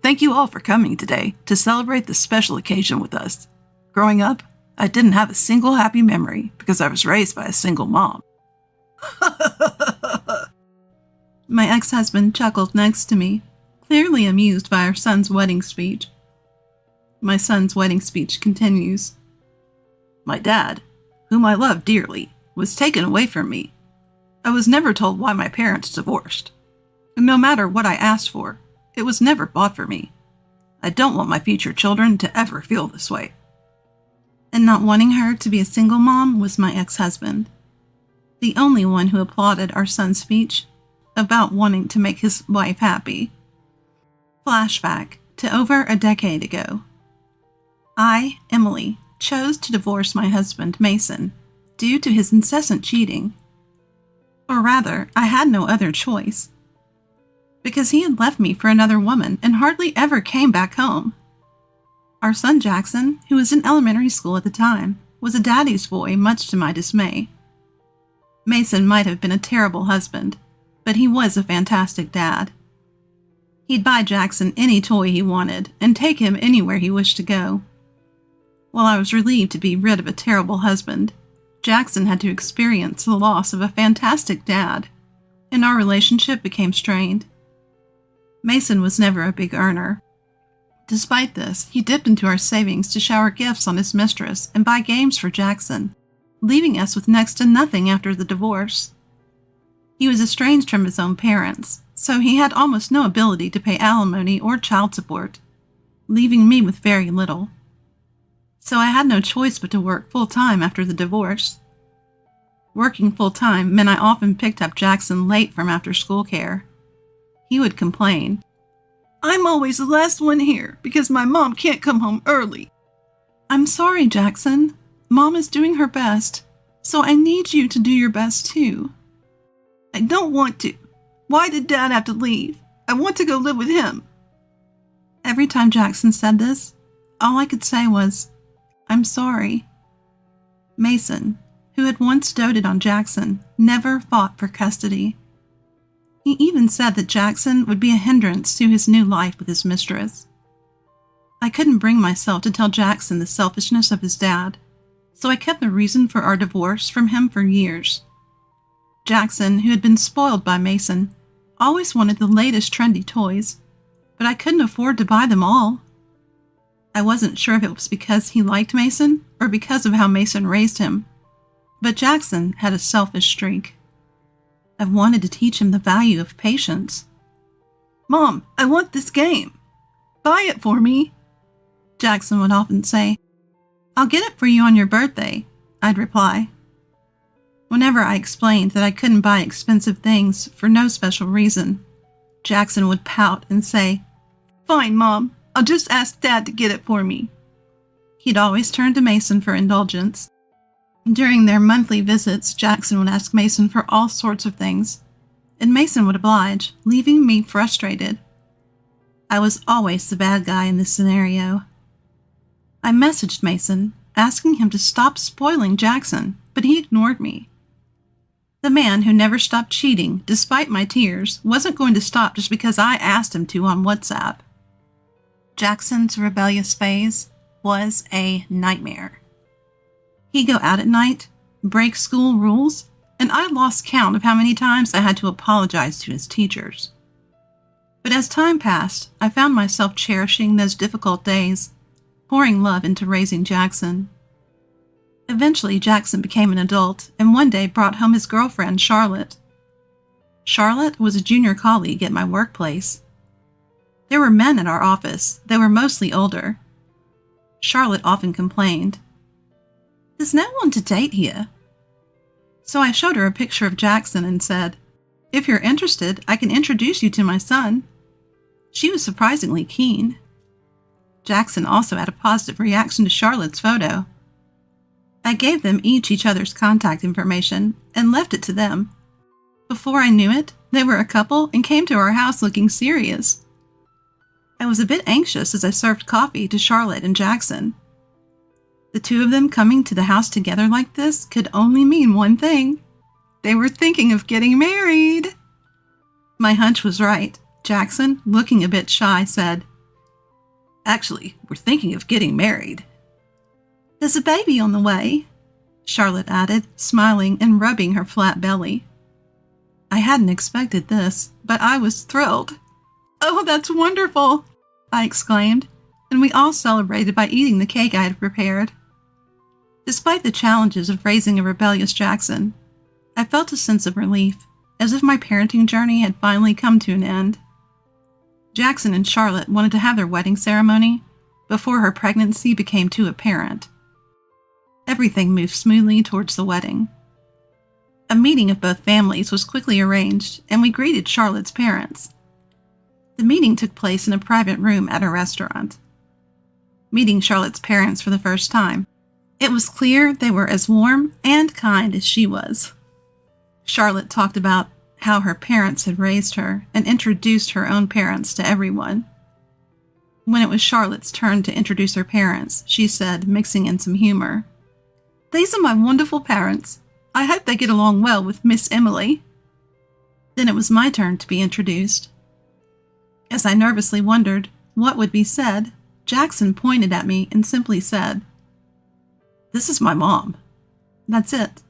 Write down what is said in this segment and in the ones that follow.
Thank you all for coming today to celebrate this special occasion with us. Growing up, I didn't have a single happy memory because I was raised by a single mom. My ex-husband chuckled next to me, clearly amused by our son's wedding speech. My son's wedding speech continues. My dad, whom I love dearly, was taken away from me. I was never told why my parents divorced. And no matter what I asked for, it was never bought for me. I don't want my future children to ever feel this way. And not wanting her to be a single mom was my ex-husband, the only one who applauded our son's speech about wanting to make his wife happy. Flashback to over a decade ago. I, Emily, chose to divorce my husband, Mason, due to his incessant cheating. Or rather, I had no other choice, because he had left me for another woman and hardly ever came back home. Our son Jackson, who was in elementary school at the time, was a daddy's boy, much to my dismay. Mason might have been a terrible husband, but he was a fantastic dad. He'd buy Jackson any toy he wanted and take him anywhere he wished to go. While I was relieved to be rid of a terrible husband, Jackson had to experience the loss of a fantastic dad, and our relationship became strained. Mason was never a big earner. Despite this, he dipped into our savings to shower gifts on his mistress and buy games for Jackson, leaving us with next to nothing after the divorce. He was estranged from his own parents, so he had almost no ability to pay alimony or child support, leaving me with very little. So I had no choice but to work full-time after the divorce. Working full-time meant I often picked up Jackson late from after-school care. He would complain, "I'm always the last one here because my mom can't come home early." "I'm sorry, Jackson. Mom is doing her best, so I need you to do your best too." "I don't want to. Why did Dad have to leave? I want to go live with him." Every time Jackson said this, all I could say was, "I'm sorry." Mason, who had once doted on Jackson, never fought for custody. He even said that Jackson would be a hindrance to his new life with his mistress. I couldn't bring myself to tell Jackson the selfishness of his dad, so I kept the reason for our divorce from him for years. Jackson, who had been spoiled by Mason, always wanted the latest trendy toys, but I couldn't afford to buy them all. I wasn't sure if it was because he liked Mason or because of how Mason raised him, but Jackson had a selfish streak. I wanted to teach him the value of patience. "Mom, I want this game. Buy it for me," Jackson would often say. "I'll get it for you on your birthday," I'd reply. Whenever I explained that I couldn't buy expensive things for no special reason, Jackson would pout and say, "Fine, Mom, I'll just ask Dad to get it for me." He'd always turn to Mason for indulgence. During their monthly visits, Jackson would ask Mason for all sorts of things, and Mason would oblige, leaving me frustrated. I was always the bad guy in this scenario. I messaged Mason, asking him to stop spoiling Jackson, but he ignored me. The man who never stopped cheating, despite my tears, wasn't going to stop just because I asked him to on WhatsApp. Jackson's rebellious phase was a nightmare. He'd go out at night, break school rules, and I lost count of how many times I had to apologize to his teachers. But as time passed, I found myself cherishing those difficult days, pouring love into raising Jackson. Eventually, Jackson became an adult and one day brought home his girlfriend, Charlotte. Charlotte was a junior colleague at my workplace. There were men in our office. They were mostly older. Charlotte often complained, "There's no one to date here." So I showed her a picture of Jackson and said, "If you're interested, I can introduce you to my son." She was surprisingly keen. Jackson also had a positive reaction to Charlotte's photo. I gave them each other's contact information and left it to them. Before I knew it, they were a couple and came to our house looking serious. I was a bit anxious as I served coffee to Charlotte and Jackson. The two of them coming to the house together like this could only mean one thing. They were thinking of getting married. My hunch was right. Jackson, looking a bit shy, said, Actually, we're thinking of getting married. There's a baby on the way, Charlotte added, smiling and rubbing her flat belly. I hadn't expected this, but I was thrilled. Oh, that's wonderful, I exclaimed, and we all celebrated by eating the cake I had prepared. Despite the challenges of raising a rebellious Jackson, I felt a sense of relief, as if my parenting journey had finally come to an end. Jackson and Charlotte wanted to have their wedding ceremony before her pregnancy became too apparent. Everything moved smoothly towards the wedding. A meeting of both families was quickly arranged, and we greeted Charlotte's parents. The meeting took place in a private room at a restaurant. Meeting Charlotte's parents for the first time, it was clear they were as warm and kind as she was. Charlotte talked about how her parents had raised her and introduced her own parents to everyone. When it was Charlotte's turn to introduce her parents, she said, mixing in some humor, "These are my wonderful parents. I hope they get along well with Miss Emily." Then it was my turn to be introduced. As I nervously wondered what would be said, Jackson pointed at me and simply said, "This is my mom." That's it.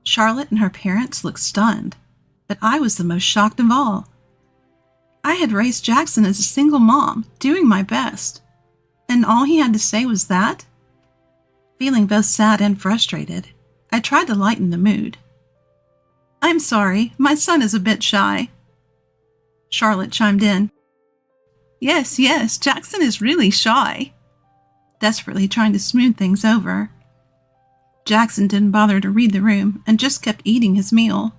Charlotte and her parents looked stunned, but I was the most shocked of all. I had raised Jackson as a single mom, doing my best, and all he had to say was that? Feeling both sad and frustrated, I tried to lighten the mood. "I'm sorry, my son is a bit shy." Charlotte chimed in. Yes, Jackson is really shy," desperately trying to smooth things over. Jackson didn't bother to read the room and just kept eating his meal.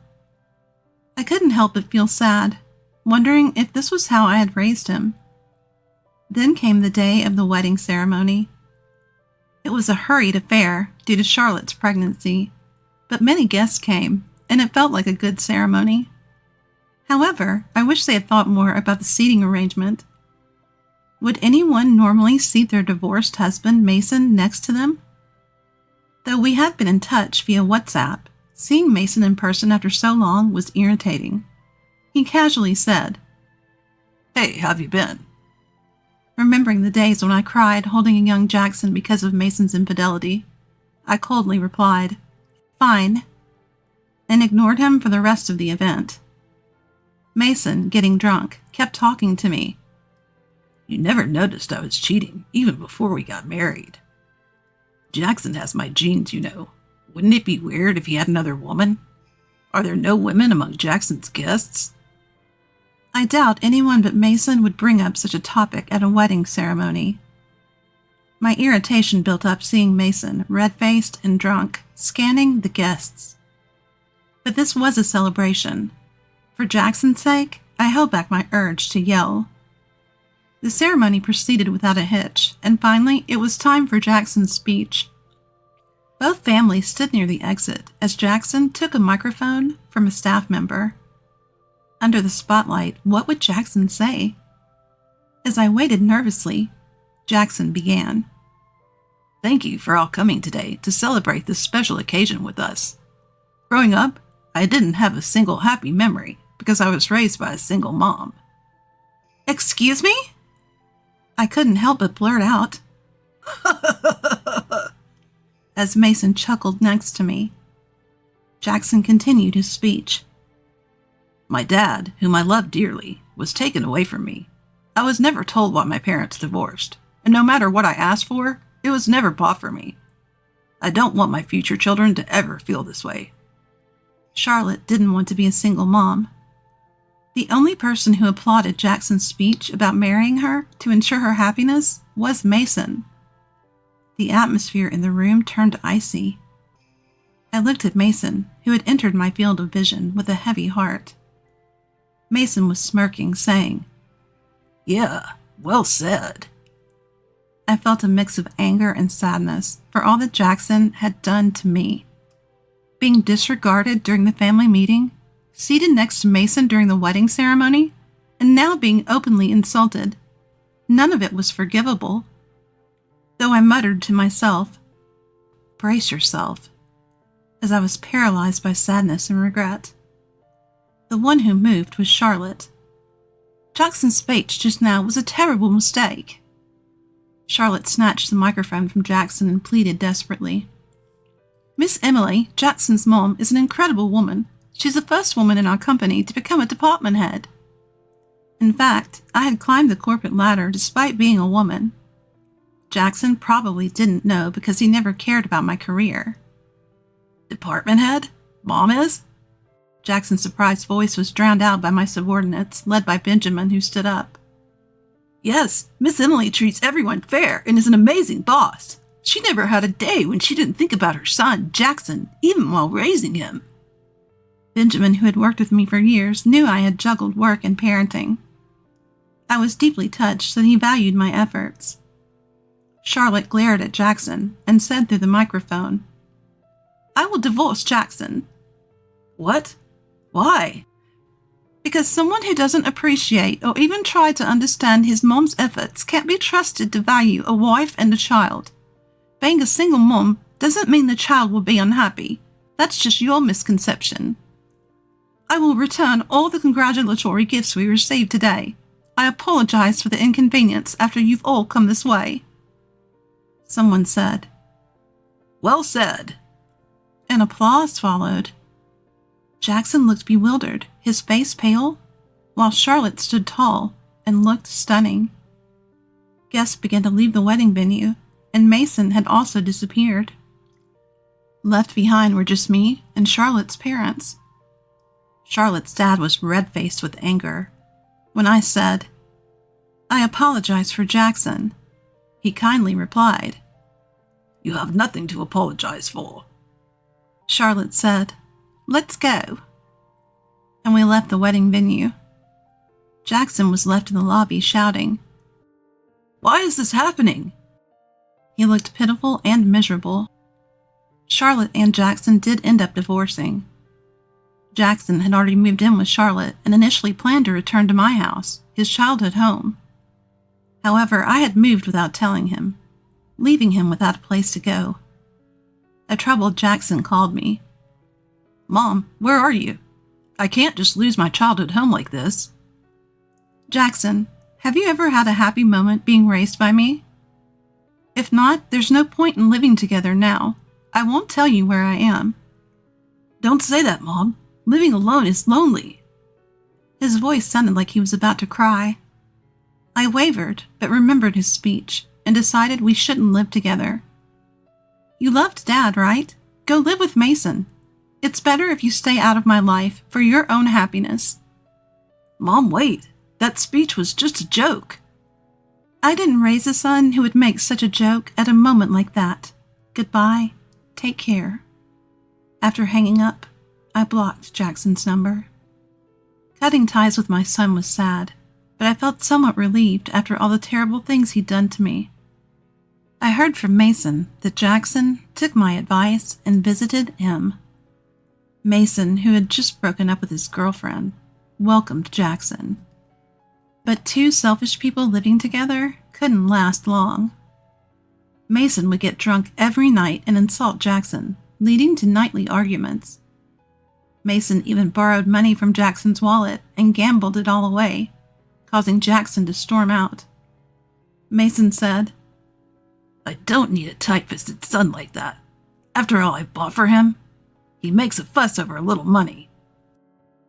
I couldn't help but feel sad, wondering if this was how I had raised him. Then came the day of the wedding ceremony. It was a hurried affair due to Charlotte's pregnancy, but many guests came, and it felt like a good ceremony. However, I wish they had thought more about the seating arrangement. Would anyone normally seat their divorced husband, Mason, next to them? Though we had been in touch via WhatsApp, seeing Mason in person after so long was irritating. He casually said, "Hey, how have you been?" Remembering the days when I cried holding a young Jackson because of Mason's infidelity, I coldly replied, "Fine," and ignored him for the rest of the event. Mason, getting drunk, kept talking to me. "You never noticed I was cheating, even before we got married. Jackson has my genes, you know. Wouldn't it be weird if he had another woman? Are there no women among Jackson's guests?" I doubt anyone but Mason would bring up such a topic at a wedding ceremony. My irritation built up seeing Mason, red-faced and drunk, scanning the guests. But this was a celebration. For Jackson's sake, I held back my urge to yell. The ceremony proceeded without a hitch, and finally it was time for Jackson's speech. Both families stood near the exit as Jackson took a microphone from a staff member. Under the spotlight, what would Jackson say? As I waited nervously, Jackson began. "Thank you for all coming today to celebrate this special occasion with us. Growing up, I didn't have a single happy memory because I was raised by a single mom." "Excuse me?" I couldn't help but blurt out. As Mason chuckled next to me. Jackson continued his speech. "My dad, whom I love dearly, was taken away from me. I was never told why my parents divorced, and no matter what I asked for, it was never bought for me. I don't want my future children to ever feel this way." Charlotte didn't want to be a single mom. The only person who applauded Jackson's speech about marrying her to ensure her happiness was Mason. The atmosphere in the room turned icy. I looked at Mason, who had entered my field of vision with a heavy heart. Mason was smirking, saying, "Yeah, well said." I felt a mix of anger and sadness for all that Jackson had done to me. Being disregarded during the family meeting, seated next to Mason during the wedding ceremony, and now being openly insulted. None of it was forgivable. Though I muttered to myself, "Brace yourself," as I was paralyzed by sadness and regret. The one who moved was Charlotte. Jackson's speech just now was a terrible mistake. Charlotte snatched the microphone from Jackson and pleaded desperately. Miss Emily, Jackson's mom, is an incredible woman. She's the first woman in our company to become a department head. In fact, I had climbed the corporate ladder despite being a woman. Jackson probably didn't know because he never cared about my career. Department head? Mom is? Jackson's surprised voice was drowned out by my subordinates, led by Benjamin, who stood up. Yes, Miss Emily treats everyone fair and is an amazing boss. She never had a day when she didn't think about her son, Jackson, even while raising him. Benjamin, who had worked with me for years, knew I had juggled work and parenting. I was deeply touched that he valued my efforts. Charlotte glared at Jackson and said through the microphone, I will divorce Jackson. What? Why? Because someone who doesn't appreciate or even try to understand his mom's efforts can't be trusted to value a wife and a child. Being a single mom doesn't mean the child will be unhappy. That's just your misconception. I will return all the congratulatory gifts we received today. I apologize for the inconvenience after you've all come this way. Someone said, Well said. And applause followed. Jackson looked bewildered, his face pale, while Charlotte stood tall and looked stunning. Guests began to leave the wedding venue, and Mason had also disappeared. Left behind were just me and Charlotte's parents. Charlotte's dad was red-faced with anger. When I said, I apologize for Jackson, he kindly replied, You have nothing to apologize for. Charlotte said, Let's go. And we left the wedding venue. Jackson was left in the lobby shouting, Why is this happening? He looked pitiful and miserable. Charlotte and Jackson did end up divorcing. Jackson had already moved in with Charlotte and initially planned to return to my house, his childhood home. However, I had moved without telling him, leaving him without a place to go. A troubled Jackson called me. Mom, where are you? I can't just lose my childhood home like this. Jackson, have you ever had a happy moment being raised by me? If not, there's no point in living together now. I won't tell you where I am. Don't say that, Mom. Living alone is lonely. His voice sounded like he was about to cry. I wavered, but remembered his speech and decided we shouldn't live together. You loved Dad, right? Go live with Mason. It's better if you stay out of my life for your own happiness. Mom, wait. That speech was just a joke. I didn't raise a son who would make such a joke at a moment like that. Goodbye. Take care. After hanging up, I blocked Jackson's number. Cutting ties with my son was sad, but I felt somewhat relieved after all the terrible things he'd done to me. I heard from Mason that Jackson took my advice and visited him. Mason, who had just broken up with his girlfriend, welcomed Jackson. But two selfish people living together couldn't last long. Mason would get drunk every night and insult Jackson, leading to nightly arguments. Mason even borrowed money from Jackson's wallet and gambled it all away, causing Jackson to storm out. Mason said, I don't need a tight-fisted son like that. After all I've bought for him, he makes a fuss over a little money.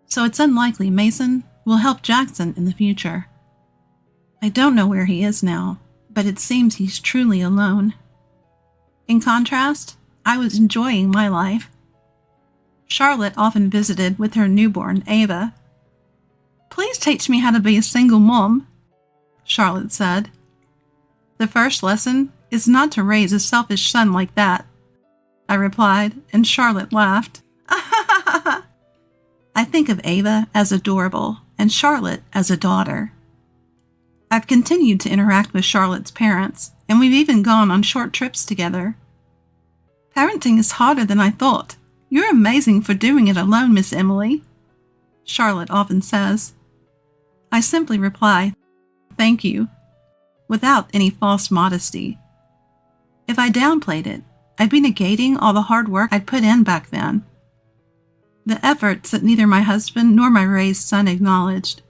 So it's unlikely Mason will help Jackson in the future. I don't know where he is now, but it seems he's truly alone. In contrast, I was enjoying my life. Charlotte often visited with her newborn, Ava. Please teach me how to be a single mom, Charlotte said. The first lesson is not to raise a selfish son like that, I replied, and Charlotte laughed. I think of Ava as adorable and Charlotte as a daughter. I've continued to interact with Charlotte's parents, and we've even gone on short trips together. Parenting is harder than I thought. You're amazing for doing it alone, Miss Emily, Charlotte often says. I simply reply, thank you, without any false modesty. If I downplayed it, I'd be negating all the hard work I'd put in back then. The efforts that neither my husband nor my raised son acknowledged.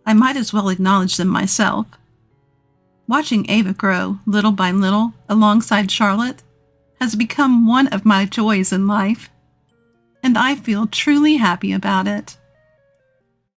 I might as well acknowledge them myself. Watching Ava grow little by little alongside Charlotte has become one of my joys in life, and I feel truly happy about it.